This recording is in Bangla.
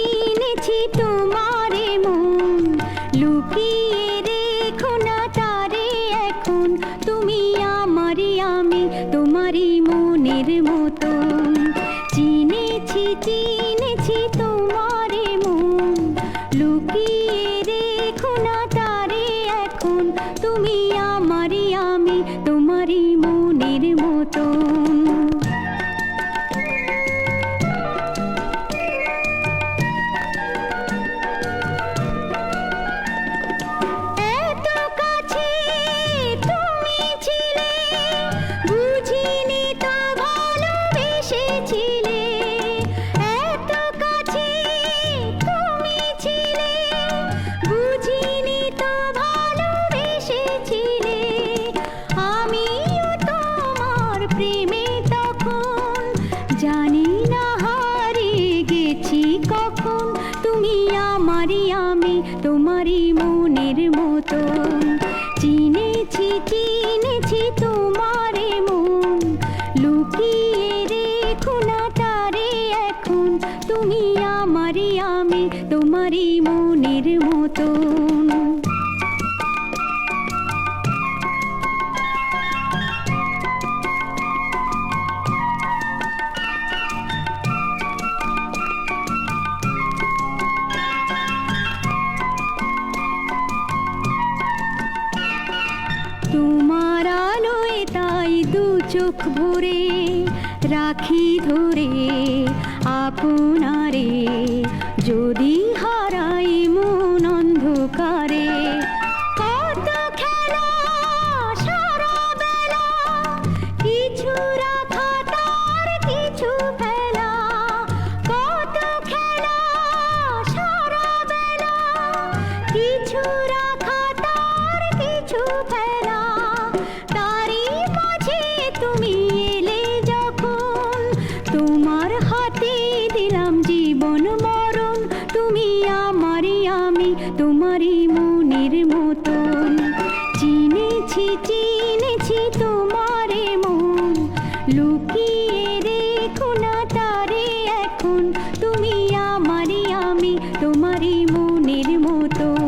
চিনেছি তোমারে মন, লুকিয়ে রেখো না তারে এখন। তুমি আমারই, আমি তোমারই মনের মতন। চিনেছি চিনেছি তোমারে মন, লুকিয়ে রেখো না তারে এখন। তুমি আমারই, আমি তোমারই মনের মতন। এত কাছে তুমি ছিলে, বুঝিনি তো ভালোবেসেছিলে। এত কাছে তুমি ছিলে, বুঝিনি তো ভালোবেসেছিলে। আমিও তোমার প্রেমে তখন, জানি না হারিয়ে গেছি কখন। তুমি আমারই, আমি তোমারই মনের মতন। চিনেছি চিনেছি তোমারে মন, লুকিয়ে রেখো না তারে এখন। তুমি আমারই, আমি তোমারই মনের মতন। তোমার আলোয় তাই দু চোখ ভরে রাখি ধরে আপনারে। যদি হারাই মন অন্ধকারে, কত খেলা সারা বেলা, কিছু রাখা তার কিছু ফেলা। কত খেলা সারা বেলা, কিছু রাখা তার কিছু ফেলা। তারই মাঝে তুমি এলে যখন, তোমার হাতে দিলাম জীবন মরণ। তুমি আমারই, আমি তোমারই মনের মতন। চিনেছি চিনেছি তোমারে মন, লুকিয়ে রেখো না তারে এখন। তুমি আমারই, আমি তোমারই মনের মতন।